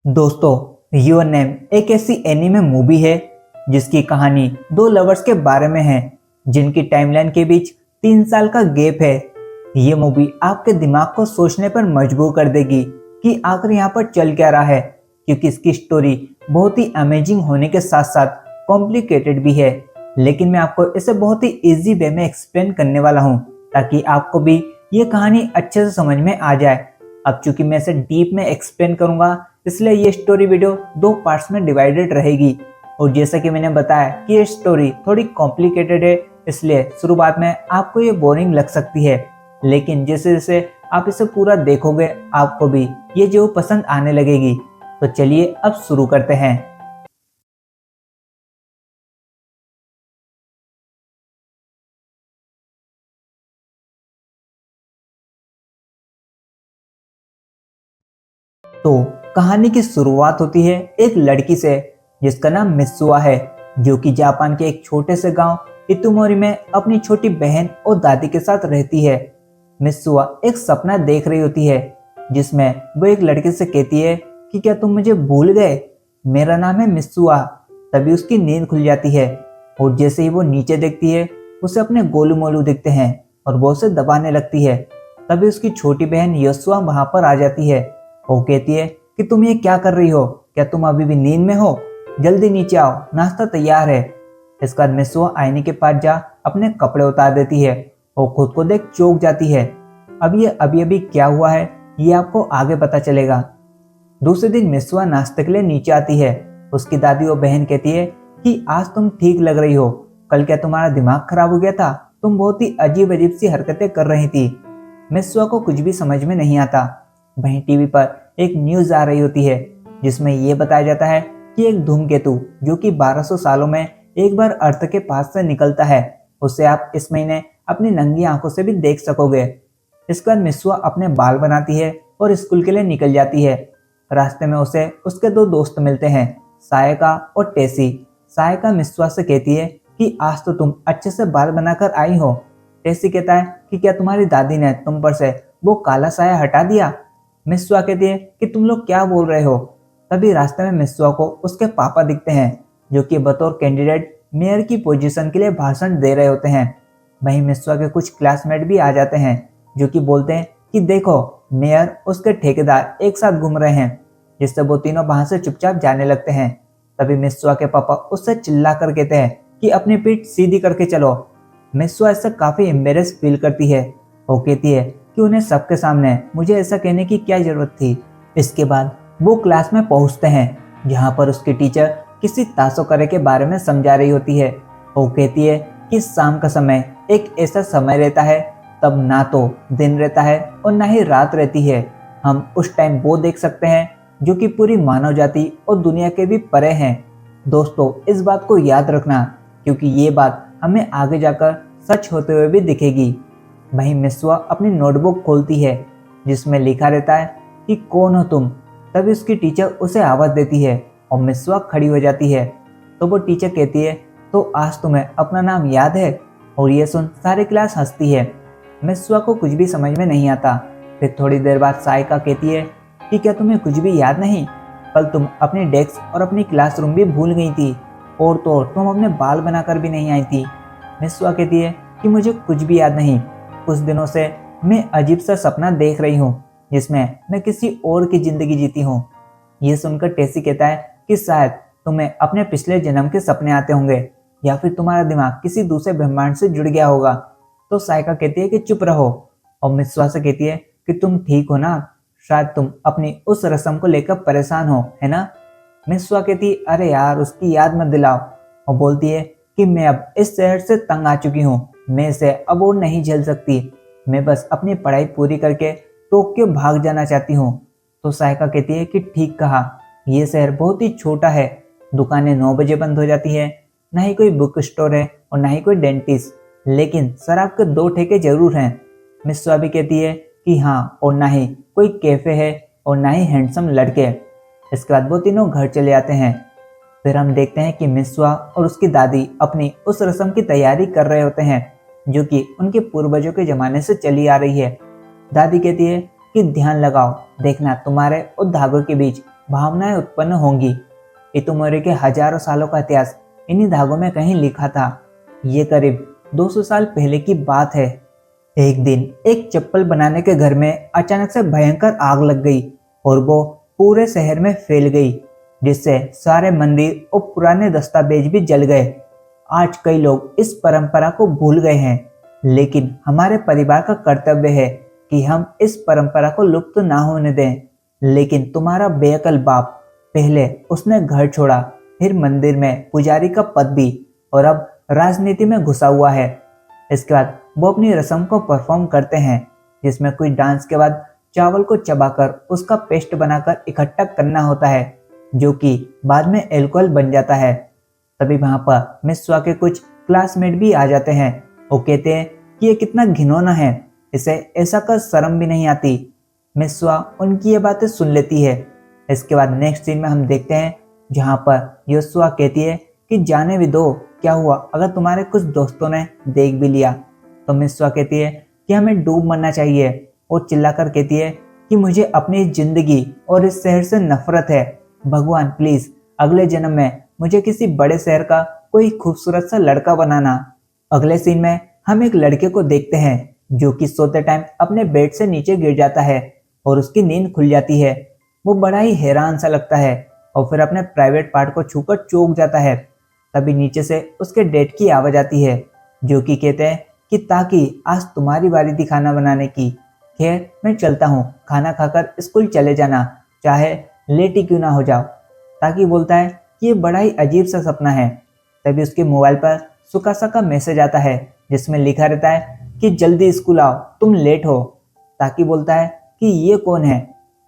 दोस्तों, your name एक ऐसी एनीमे मूवी है जिसकी कहानी दो लवर्स के बारे में है जिनकी टाइमलाइन के बीच 3 साल का गैप है। ये मूवी आपके दिमाग को सोचने पर मजबूर कर देगी कि आखिर यहाँ पर चल क्या रहा है, क्योंकि इसकी स्टोरी बहुत ही अमेजिंग होने के साथ साथ कॉम्प्लिकेटेड भी है। लेकिन मैं आपको इसे बहुत ही इजी वे में एक्सप्लेन करने वाला हूँ ताकि आपको भी ये कहानी अच्छे से समझ में आ जाए। अब चूंकि मैं इसे डीप में एक्सप्लेन करूंगा, इसलिए ये स्टोरी वीडियो 2 पार्ट्स में डिवाइडेड रहेगी। और जैसा कि मैंने बताया कि ये स्टोरी थोड़ी कॉम्प्लिकेटेड है, इसलिए शुरुआत में आपको ये बोरिंग लग सकती है, लेकिन जैसे जैसे आप इसे पूरा देखोगे आपको भी ये जो पसंद आने लगेगी। तो चलिए अब शुरू करते हैं। तो कहानी की शुरुआत होती है एक लड़की से जिसका नाम मित्सुआ है, जो कि जापान के एक छोटे से गांव इतुमोरी में अपनी छोटी बहन और दादी के साथ रहती है। मित्सुआ एक सपना देख रही होती है जिसमें वो एक लड़के से कहती है कि क्या तुम मुझे भूल गए, मेरा नाम है मित्सुआ। तभी उसकी नींद खुल जाती है और जैसे ही वो नीचे देखती है उसे अपने गोलू मोलू दिखते हैं और वो उसे दबाने लगती है। तभी उसकी छोटी बहन यशुआ वहां पर आ जाती है। वो कहती है कि तुम ये क्या कर रही हो, क्या तुम अभी भी नींद में हो, जल्दी नीचे आओ, नाश्ता तैयार है। इसके बाद मित्सुआ आईने के पास जा अपने कपड़े उतार देती है और खुद को देख चौंक जाती है। अब ये अभी अभी क्या हुआ है ये आपको आगे पता चलेगा। दूसरे दिन मित्सुआ नाश्ते के लिए नीचे आती है। उसकी दादी और बहन कहती है कि आज तुम ठीक लग रही हो, कल क्या तुम्हारा दिमाग खराब हो गया था, तुम बहुत ही अजीब अजीब सी हरकतें कर रही थी। मित्सुआ को कुछ भी समझ में नहीं आता। वहीं टीवी पर एक न्यूज आ रही होती है जिसमें यह बताया जाता है कि एक धूमकेतु जो कि 1200 सालों में एक बार अर्थ के पास से निकलता है, उसे आप इस महीने अपनी नंगी आंखों से भी देख सकोगे। इसके बाद मित्सुआ अपने बाल बनाती है और स्कूल के लिए निकल जाती है। रास्ते में उसे उसके दो दोस्त मिलते हैं, सायका और टेसी। सायका मित्सुआ से कहती है कि आज तो तुम अच्छे से बाल बनाकर आई हो। टेसी कहता है कि क्या तुम्हारी दादी ने तुम पर से वो काला साया हटा दिया। मित्सुआ कहती है कि तुम लोग क्या बोल रहे हो। तभी रास्ते में मित्सुआ को उसके पापा दिखते हैं जो कि बतौर कैंडिडेट मेयर की पोजीशन के लिए भाषण दे रहे होते हैं। वहीं मित्सुआ के कुछ क्लासमेट भी आ जाते हैं जो कि बोलते हैं कि देखो, मेयर उसके ठेकेदार एक साथ घूम रहे हैं, जिससे वो तीनों वहां से चुपचाप जाने लगते हैं। तभी मित्सुआ के पापा उससे चिल्ला कर कहते हैं कि अपनी पीठ सीधी करके चलो। मित्सुआ इससे काफी एम्बेरस फील करती है। वो कहती है कि उन्हें सबके सामने मुझे ऐसा कहने की क्या जरूरत थी। इसके बाद वो क्लास में पहुंचते हैं जहां पर उसकी टीचर किसी ताशोकरे के बारे में समझा रही होती है। वो कहती है कि शाम का समय एक ऐसा समय रहता है तब ना तो दिन रहता है और ना ही रात रहती है। हम उस टाइम वो देख सकते हैं जो कि पूरी मानव जाति और दुनिया के भी परे हैं। दोस्तों, इस बात को याद रखना क्योंकि ये बात हमें आगे जाकर सच होते हुए भी दिखेगी। वहीं मित्सुआ अपनी नोटबुक खोलती है जिसमें लिखा रहता है कि कौन हो तुम। तभी उसकी टीचर उसे आवाज देती है और मित्सुआ खड़ी हो जाती है। तो वो टीचर कहती है तो आज तुम्हें अपना नाम याद है। और ये सुन सारी क्लास हंसती है। मित्सुआ को कुछ भी समझ में नहीं आता। फिर थोड़ी देर बाद सायका कहती है कि क्या तुम्हें कुछ भी याद नहीं, कल तुम अपनी डेस्क और अपनी क्लासरूम भी भूल गई थी, और तो और तुम अपने बाल बनाकर भी नहीं आई थी। मित्सुआ कहती है कि मुझे कुछ भी याद नहीं, कुछ दिनों से मैं अजीब सा सपना देख रही हूँ जिसमें मैं किसी और की जिंदगी जीती हूँ। ये सुनकर टेसी कहता है कि शायद तुम्हें अपने पिछले जन्म के सपने आते होंगे या फिर तुम्हारा दिमाग किसी दूसरे ब्रह्मांड से जुड़ गया होगा। तो सायका कहती है कि चुप रहो और मित्सुआ से कहती है कि तुम ठीक हो ना, शायद तुम अपनी उस रस्म को लेकर परेशान हो, है ना। मित्सुआ कहती है अरे यार उसकी याद मत दिलाओ, और बोलती है कि मैं अब इस शहर से तंग आ चुकी हूँ, मैं इसे अब और नहीं झेल सकती, मैं बस अपनी पढ़ाई पूरी करके टोक्यो भाग जाना चाहती हूँ। तो सायका कहती है कि ठीक कहा, ये शहर बहुत ही छोटा है, दुकानें 9 बजे बंद हो जाती है, ना ही कोई बुक स्टोर है और ना ही कोई डेंटिस्ट, लेकिन शराब के 2 ठेके जरूर हैं। मित्सुआ भी कहती है कि हाँ, और ना ही कोई कैफे है और ना ही हैंडसम लड़के। इसके बाद वो तीनों घर चले आते हैं। फिर हम देखते हैं कि मित्सुआ और उसकी दादी अपनी उस रस्म की तैयारी कर रहे होते हैं जो कि उनके पूर्वजों के जमाने से चली आ रही है। दादी कहती है कि ध्यान लगाओ, देखना तुम्हारे और धागों के बीच भावनाएं उत्पन्न होंगी। इतुमोरी के हजारों सालों का इतिहास इन्हीं धागों में कहीं लिखा था। ये करीब 200 साल पहले की बात है। एक दिन एक चप्पल बनाने के घर में अचानक से भयंकर आग लग गई और वो पूरे शहर में फैल गई, जिससे सारे मंदिर और पुराने दस्तावेज भी जल गए। आज कई लोग इस परंपरा को भूल गए हैं, लेकिन हमारे परिवार का कर्तव्य है कि हम इस परंपरा को लुप्त ना होने दें। लेकिन तुम्हारा बेअकल बाप, पहले उसने घर छोड़ा, फिर मंदिर में पुजारी का पद भी, और अब राजनीति में घुसा हुआ है। इसके बाद वो अपनी रस्म को परफॉर्म करते हैं, जिसमें कोई डांस के बाद चावल को चबाकर उसका पेस्ट बनाकर इकट्ठा करना होता है, जो कि बाद में अल्कोहल बन जाता है। तभी वहां पर मिस्वा के कुछ क्लासमेट भी आ जाते हैं। वो कहते हैं कि ये कितना घिनौना है, इसे ऐसा कर शर्म भी नहीं आती। मिस्वा उनकी ये बातें सुन लेती है। इसके बाद नेक्स्ट सीन में हम देखते हैं जहां पर योशुआ कहती है कि जाने भी दो, क्या हुआ अगर तुम्हारे कुछ दोस्तों ने देख भी लिया। तो मिस्वा कहती है कि हमें डूब मरना चाहिए। वो चिल्लाकर कहती है कि मुझे अपनी जिंदगी और इस शहर से नफरत है। भगवान प्लीज अगले जन्म में मुझे किसी बड़े शहर का कोई खूबसूरत सा लड़का बनाना। अगले सीन में हम एक लड़के को देखते हैं जो कि सोते टाइम अपने बेड से नीचे गिर जाता है और उसकी नींद खुल जाती है। वो बड़ा ही हैरान सा लगता है और फिर अपने प्राइवेट पार्ट को छूकर चौंक जाता है। तभी नीचे से उसके डैड की आवाज आती है, जो कि कहते हैं कि ताकि आज तुम्हारी बारी थी खाना बनाने की। खैर मैं चलता हूँ, खाना खाकर स्कूल चले जाना, चाहे लेट ही क्यों ना हो जाओ। ताकि बोलता है कि ये बड़ा ही अजीब सा सपना है। तभी उसके मोबाइल पर सुकासा का मैसेज आता है, जिसमें लिखा रहता है कि जल्दी स्कूल आओ, तुम लेट हो। ताकि बोलता है कि ये कौन है,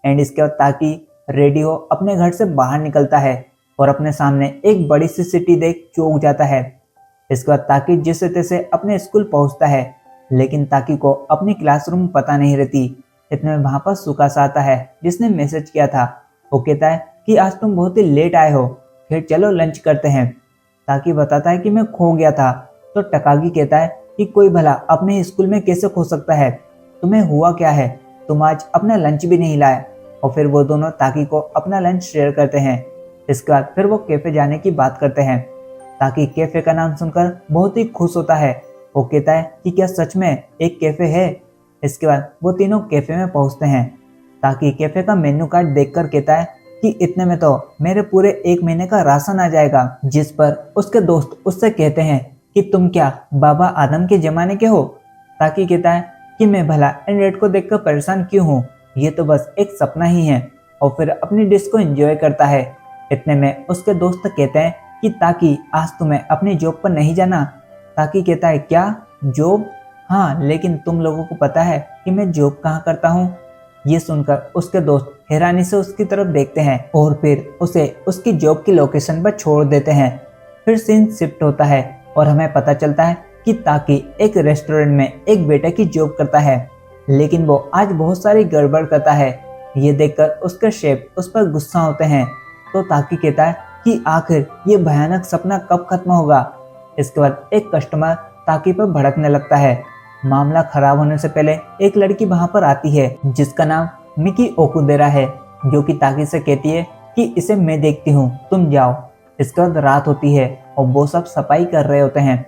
एंड इसके बाद ताकि रेडी हो अपने घर से बाहर निकलता है और अपने सामने एक बड़ी सी सिटी देख चौंक जाता है। इसके बाद ताकि जिससे तैसे अपने स्कूल पहुंचता है, लेकिन ताकि को अपनी क्लासरूम पता नहीं रहती। इतने में वहां पर सुकासा आता है जिसने मैसेज किया था। वो कहता है कि आज तुम बहुत ही लेट आए हो, फिर चलो लंच करते हैं। ताकि बताता है कि मैं खो गया था। तो टकागी कहता है कि कोई भला अपने स्कूल में कैसे खो सकता है, तुम्हें हुआ क्या है, तुम आज अपना लंच भी नहीं लाए। और फिर वो दोनों ताकि को अपना लंच शेयर करते हैं। इसके बाद फिर वो कैफे जाने की बात करते हैं। ताकि कैफे का नाम सुनकर बहुत ही खुश होता है। वो कहता है कि क्या सच में एक कैफे है। इसके बाद वो तीनों कैफे में पहुंचते हैं। ताकि कैफे का मेन्यू कार्ड देखकर कहता है कि इतने में तो मेरे पूरे 1 महीने का राशन आ जाएगा। जिस पर उसके दोस्त उससे कहते हैं कि तुम क्या बाबा आदम के जमाने के हो। ताकि कहता है कि मैं भला एंड्रॉइड को देखकर परेशान क्यों हूँ, ये तो बस एक सपना ही है। और फिर अपनी डिश को एंजॉय करता है। इतने में उसके दोस्त कहते हैं कि ताकि आज तुम्हें अपनी जॉब पर नहीं जाना। ताकि कहता है क्या जॉब, हाँ लेकिन तुम लोगों को पता है कि मैं जॉब कहाँ करता हूँ। ये सुनकर उसके दोस्त हैरानी से उसकी तरफ देखते हैं और फिर उसे उसकी जॉब की लोकेशन पर छोड़ देते हैं। फिर सीन शिफ्ट होता है और हमें पता चलता है कि ताकि एक रेस्टोरेंट में एक बेटे की जॉब करता है, लेकिन वो आज बहुत सारी गड़बड़ करता है। ये देखकर उसके शेफ उस पर गुस्सा होते हैं। तो ताकि कहता है कि आखिर ये भयानक सपना कब खत्म होगा। इसके बाद एक कस्टमर ताकि पर भड़कने लगता है। मामला खराब होने से पहले एक लड़की वहां पर आती है जिसका नाम मिकी ओकुदेरा है, जो कि ताकि से कहती है कि इसे मैं देखती हूँ, तुम जाओ। इसके बाद रात होती है और वो सब सफाई कर रहे होते हैं।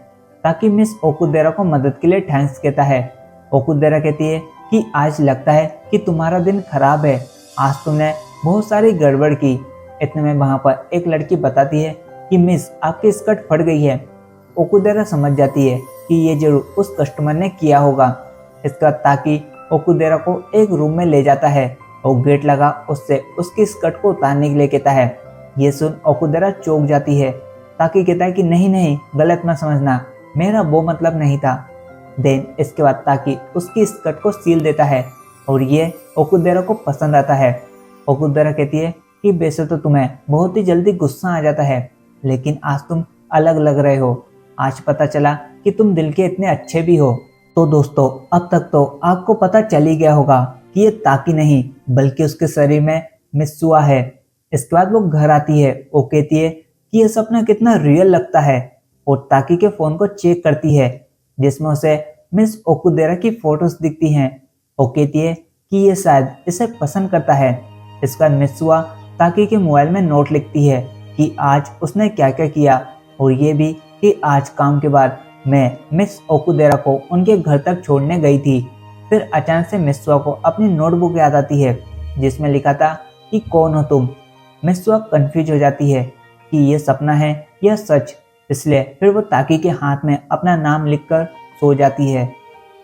ताकि मिस ओकुदेरा को मदद के लिए थैंक्स कहता है। ओकुदेरा कहती है कि आज लगता है कि तुम्हारा दिन खराब है, आज तुमने बहुत सारी गड़बड़ की। इतने में वहां पर एक लड़की बताती है कि मिस आपकी स्कर्ट फट गई है। ओकुदेरा समझ जाती है कि ये जरूर उस कस्टमर ने किया होगा। इसके बाद ताकि ओकुदेरा को एक रूम में ले जाता है और गेट लगा उससे उसकी स्कर्ट को उतारने के लिए कहता है। ये सुन ओकुदेरा चौंक जाती है। ताकि कहता है कि नहीं नहीं, गलत मत समझना, मेरा वो मतलब नहीं था। देन इसके बाद ताकि उसकी स्कर्ट को सील देता है और ये ओकुदेरा को पसंद आता है। ओकुदेरा कहती है कि वैसे तो तुम्हें बहुत ही जल्दी गुस्सा आ जाता है, लेकिन आज तुम अलग लग रहे हो। आज पता चला कि तुम दिल के इतने अच्छे भी हो। तो दोस्तों अब तक तो आपको पता चल ही गया होगा कि ये ताकि नहीं बल्कि उसके शरीर में मिस्सुआ है। इसके बाद वो घर आती है। वो कहती है कि ये सपना कितना रियल लगता है और ताकि के फोन को चेक करती है, जिसमें उसे मिस ओकुदेरा की फोटोज दिखती हैं। वो कहती है कि ये शायद इसे पसंद करता है। इसका मिस्सुआ ताकि के मोबाइल में नोट लिखती है कि आज उसने क्या क्या किया और ये भी कि आज काम के बाद मैं मिस ओकुदेरा को उनके घर तक छोड़ने गई थी। फिर अचानक से मिस्वा को अपनी नोटबुक याद आती है जिसमें लिखा था कि कौन हो तुम। मिस्वा कंफ्यूज हो जाती है कि ये सपना है या सच, इसलिए फिर वो ताकि के हाथ में अपना नाम लिखकर सो जाती है।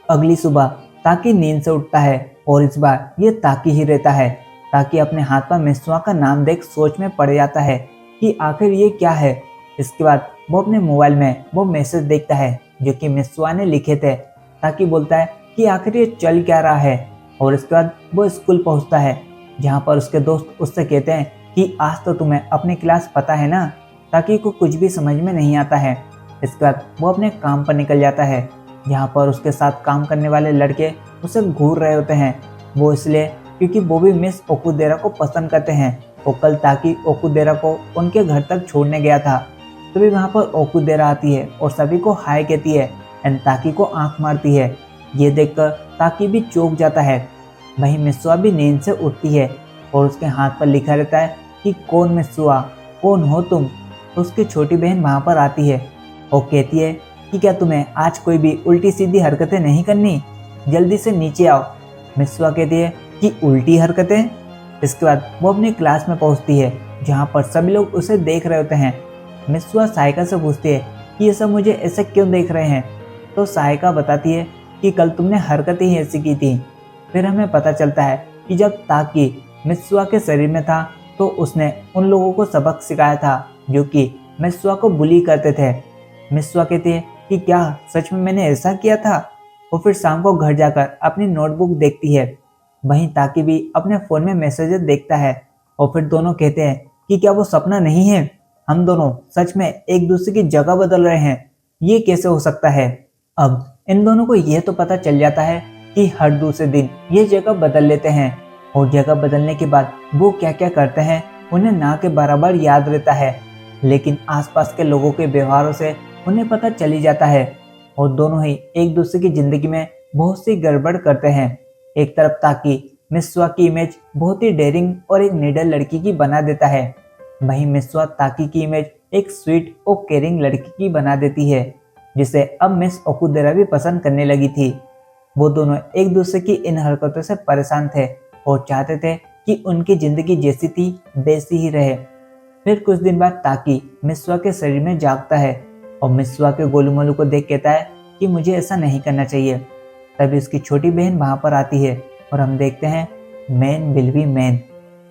अगली सुबह ताकि नींद से उठता है और इस बार ये ताकि ही रहता है। ताकि अपने हाथ पर मिस्वा का नाम देख सोच में पड़ जाता है कि आखिर ये क्या है। इसके बाद वो अपने मोबाइल में वो मैसेज देखता है जो कि मिस्वा ने लिखे थे। ताकि बोलता है कि आखिर ये चल क्या रहा है और इसके बाद वो स्कूल पहुंचता है जहां पर उसके दोस्त उससे कहते हैं कि आज तो तुम्हें अपनी क्लास पता है ना। ताकि को कुछ भी समझ में नहीं आता है। इसके बाद वो अपने काम पर निकल जाता है जहाँ पर उसके साथ काम करने वाले लड़के उसे घूर रहे होते हैं। वो इसलिए क्योंकि वो भी मिस ओकुदेरा को पसंद करते हैं। वो कल ताकि ओकुदेरा को उनके घर तक छोड़ने गया था। तभी वहाँ पर ओकुदेरा आती है और सभी को हाय कहती है एंड ताकि को आंख मारती है। ये देखकर ताकि भी चौंक जाता है। वहीं मिस्वा भी नींद से उठती है और उसके हाथ पर लिखा रहता है कि कौन मिस्वा, कौन हो तुम। उसकी छोटी बहन वहाँ पर आती है और कहती है कि क्या तुम्हें आज कोई भी उल्टी सीधी हरकतें नहीं करनी, जल्दी से नीचे आओ। मिस्वा कहती है कि उल्टी हरकतें। इसके बाद वो अपनी क्लास में पहुंचती है जहाँ पर सभी लोग उसे देख रहे होते हैं। मिस्वा सायका से पूछती है कि ये सब मुझे ऐसे क्यों देख रहे हैं। तो सायका बताती है कि कल तुमने हरकतें ही ऐसी की थी। फिर हमें पता चलता है कि जब ताकि मिस्वा के शरीर में था तो उसने उन लोगों को सबक सिखाया था जो कि मिस्वा को बुली करते थे। मिस्वा कहती है कि क्या सच में मैंने ऐसा किया था। वो फिर शाम को घर जाकर अपनी नोटबुक देखती है। वहीं ताकि भी अपने फ़ोन में मैसेजेस देखता है और फिर दोनों कहते हैं कि क्या वो सपना नहीं है, हम दोनों सच में एक दूसरे की जगह बदल रहे हैं, ये कैसे हो सकता है। अब इन दोनों को यह तो पता चल जाता है कि हर दूसरे दिन ये जगह बदल लेते हैं और जगह बदलने के बाद वो क्या क्या करते हैं उन्हें ना के बराबर याद रहता है। लेकिन आसपास के लोगों के व्यवहारों से उन्हें पता चली जाता है और दोनों ही एक दूसरे की जिंदगी में बहुत सी गड़बड़ करते हैं। एक तरफ ताकि मिस्वा की इमेज बहुत ही डेयरिंग और एक निडर लड़की की बना देता है, वहीं मिस्वा ताकि की इमेज एक स्वीट और केयरिंग लड़की की बना देती है जिसे अब मिस ओकुदेरा भी पसंद करने लगी थी। वो दोनों एक दूसरे की इन हरकतों से परेशान थे और चाहते थे कि उनकी जिंदगी जैसी थी वैसी ही रहे। फिर कुछ दिन बाद ताकि मिस्वा के शरीर में जागता है और मिस्वा के गोलू मोलू को देख कहता है कि मुझे ऐसा नहीं करना चाहिए। तभी उसकी छोटी बहन वहां पर आती है और हम देखते हैं मैन विल बी मैन।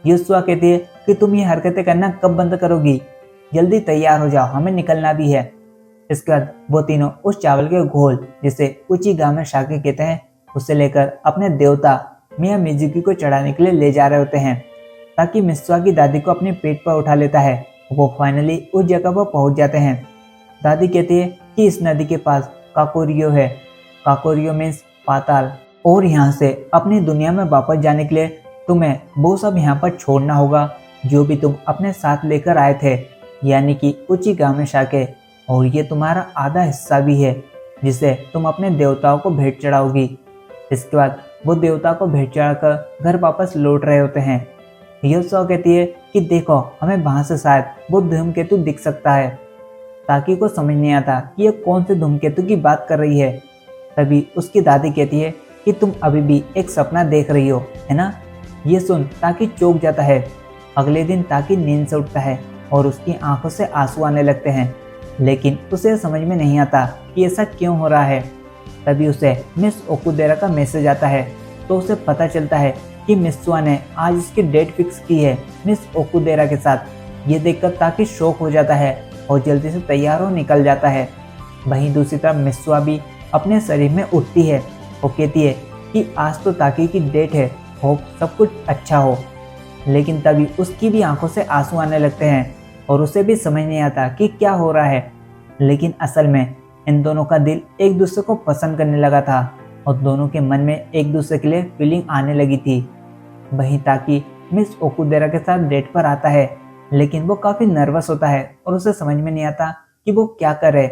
युस्वा कहती है कि तुम ये हरकतें करना कब बंद करोगी, जल्दी तैयार हो जाओ, हमें निकलना भी है। इसके बाद वो तीनों उस चावल के घोल जिसे उचिगामे शाके कहते हैं उसे लेकर अपने देवता मिया मिजुकी को चढ़ाने के लिए ले जा रहे होते हैं। ताकि मिस्वा की दादी को अपने पेट पर उठा लेता है। वो फाइनली उस जगह पर पहुंच जाते हैं। दादी कहती है कि इस नदी के पास काकोरियो है। काकोरियो मीन्स पाताल, और यहाँ से अपनी दुनिया में वापस जाने के लिए तुम्हें वो सब यहाँ पर छोड़ना होगा जो भी तुम अपने साथ लेकर आए थे, यानी कि उचिगामे शाके। और ये तुम्हारा आधा हिस्सा भी है जिसे तुम अपने देवताओं को भेंट चढ़ाओगी। इसके बाद वो देवता को भेंट चढ़ाकर घर वापस लौट रहे होते हैं। युसो कहती है कि देखो हमें वहां से शायद वो धूमकेतु दिख सकता है। ताकि को समझ नहीं आता कि ये कौन से धूमकेतु की बात कर रही है। तभी उसकी दादी कहती है कि तुम अभी भी एक सपना देख रही हो, है ना। ये सुन ताकि चौंक जाता है। अगले दिन ताकि नींद से उठता है और उसकी आंखों से आंसू आने लगते हैं, लेकिन उसे समझ में नहीं आता कि ऐसा क्यों हो रहा है। तभी उसे मिस ओकुदेरा का मैसेज आता है तो उसे पता चलता है कि मिस्वा ने आज इसकी डेट फिक्स की है मिस ओकुदेरा के साथ। ये देखकर ताकि शौक हो जाता है और जल्दी से तैयार हो निकल जाता है। वहीं दूसरी तरफ मिस्वा भी अपने शरीर में उठती है और कहती है कि आज तो ताकि की डेट है, होप सब कुछ अच्छा हो। लेकिन तभी उसकी भी आंखों से आंसू आने लगते हैं और उसे भी समझ नहीं आता कि क्या हो रहा है। लेकिन असल में इन दोनों का दिल एक दूसरे को पसंद करने लगा था और दोनों के मन में एक दूसरे के लिए फीलिंग आने लगी थी। वहीं ताकि मिस ओकुदेरा के साथ डेट पर आता है, लेकिन वो काफ़ी नर्वस होता है और उसे समझ में नहीं आता कि वो क्या करे।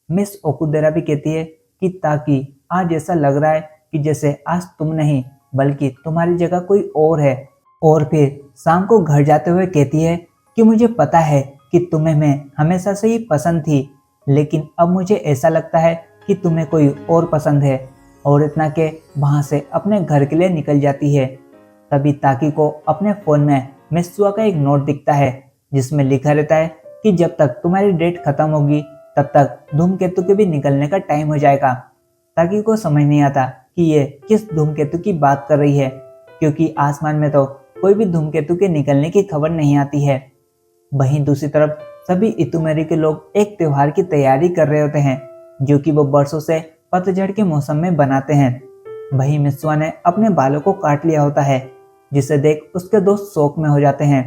मिस ओकुदेरा भी कहती है कि ताकि आज ऐसा लग रहा है कि जैसे आज तुम नहीं बल्कि तुम्हारी जगह कोई और है। और फिर शाम को घर जाते हुए कहती है कि मुझे पता है कि तुम्हें मैं हमेशा से ही पसंद थी, लेकिन अब मुझे ऐसा लगता है कि तुम्हें कोई और पसंद है। और इतना के वहाँ से अपने घर के लिए निकल जाती है। तभी ताकी को अपने फ़ोन में मित्सुआ का एक नोट दिखता है जिसमें लिखा रहता है कि जब तक तुम्हारी डेट खत्म होगी तब तक धूमकेतु के भी निकलने का टाइम हो जाएगा। ताकि को समझ नहीं आता कि ये किस धूमकेतु की बात कर रही है, क्योंकि आसमान में तो कोई भी धूमकेतु के निकलने की खबर नहीं आती है। वहीं दूसरी तरफ सभी इतुमेरी के लोग एक त्योहार की तैयारी कर रहे होते हैं जो कि वो बरसों से पतझड़ के मौसम में बनाते हैं। वहीं मित्सुआ ने अपने बालों को काट लिया होता है, जिसे देख उसके दोस्त शौक में हो जाते हैं।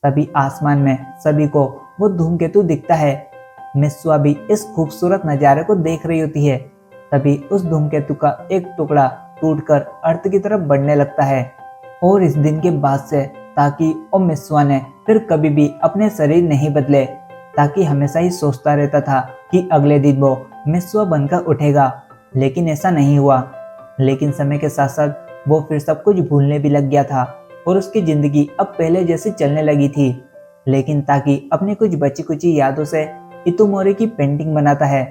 तभी आसमान में सभी को वो धूमकेतु दिखता है। मित्सुआ भी इस खूबसूरत नज़ारे को देख रही होती है। तभी उस धूमकेतु का एक टुकड़ा टूटकर अर्थ की तरफ बढ़ने लगता है। और इस दिन के बाद से ताकि और मित्सुआ ने फिर कभी भी अपने शरीर नहीं बदले। ताकि हमेशा ही सोचता रहता था कि अगले दिन वो मित्सुआ बनकर उठेगा, लेकिन ऐसा नहीं हुआ। लेकिन समय के साथ साथ वो फिर सब कुछ भूलने भी लग गया था और उसकी जिंदगी अब पहले जैसी चलने लगी थी। लेकिन ताकि अपनी कुछ बची कुची यादों से इतुमोरी की पेंटिंग बनाता है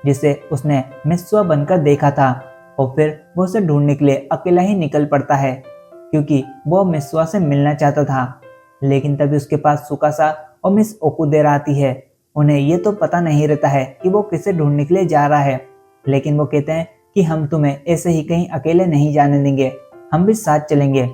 जिसे उसने मित्सुआ बनकर देखा था, और फिर वो उसे ढूंढने के लिए अकेला ही निकल पड़ता है क्योंकि वो मित्सुआ से मिलना चाहता था। लेकिन तभी उसके पास सुकासा और मिस ओकुदेरा आती है। उन्हें ये तो पता नहीं रहता है कि वो किसे ढूंढने के लिए जा रहा है, लेकिन वो कहते हैं कि हम तुम्हें ऐसे ही कहीं अकेले नहीं जाने देंगे, हम भी साथ चलेंगे।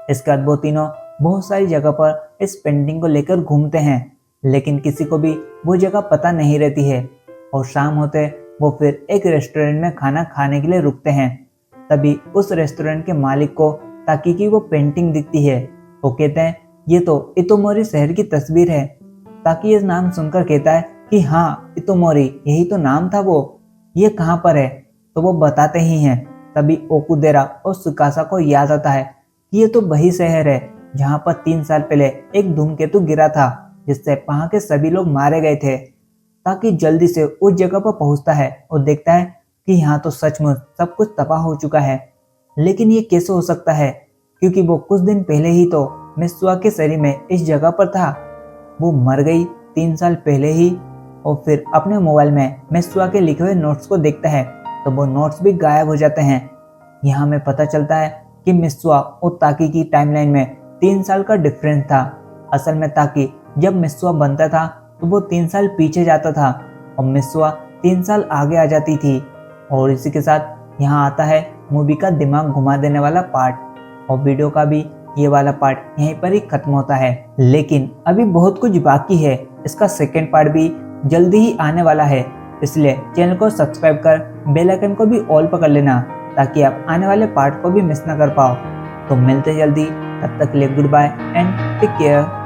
इसके बाद वो तीनों बहुत सारी जगह पर इस पेंटिंग को लेकर घूमते हैं, लेकिन किसी को भी वो जगह पता नहीं रहती है। और शाम होते वो फिर एक रेस्टोरेंट में खाना खाने के लिए रुकते हैं। तभी उस रेस्टोरेंट के मालिक को ताकि की वो पेंटिंग दिखती है। वो कहते हैं ये तो इतोमोरी शहर की तस्वीर है। ताकि इस नाम सुनकर कहता है कि हाँ, इतोमोरी यही तो नाम था, वो ये कहाँ पर है। तो वो बताते ही हैं। तभी ओकुदेरा और सुकासा को याद आता है कि ये तो वही शहर है जहाँ पर 3 साल पहले एक धूमकेतु गिरा था जिससे वहाँ के सभी लोग मारे गए थे। ताकि जल्दी से उस जगह पर पहुँचता है और देखता है कि यहाँ तो सचमुच सब कुछ तबाह हो चुका है। लेकिन ये कैसे हो सकता है, क्योंकि वो कुछ दिन पहले ही तो मित्सुआ के शरीर में इस जगह पर था। वो मर गई 3 साल पहले ही। और फिर अपने मोबाइल में मित्सुआ के लिखे हुए नोट्स को देखता है तो वो नोट्स भी गायब हो जाते हैं। यहाँ में पता चलता है कि मित्सुआ और ताकी की टाइमलाइन में 3 साल का डिफरेंस था। असल में ताकी जब मित्सुआ बनता था तो वो 3 साल पीछे जाता था और मित्सुआ 3 साल आगे आ जाती थी। और इसी के साथ यहाँ आता है मूवी का दिमाग घुमा देने वाला पार्ट, और वीडियो का भी ये वाला पार्ट यहीं पर ही खत्म होता है। लेकिन अभी बहुत कुछ बाकी है, इसका सेकंड पार्ट भी जल्दी ही आने वाला है। इसलिए चैनल को सब्सक्राइब कर बेल आइकन को भी ऑल पकड़ लेना ताकि आप आने वाले पार्ट को भी मिस ना कर पाओ। तो मिलते जल्दी, तब तक के लिए goodbye and take care.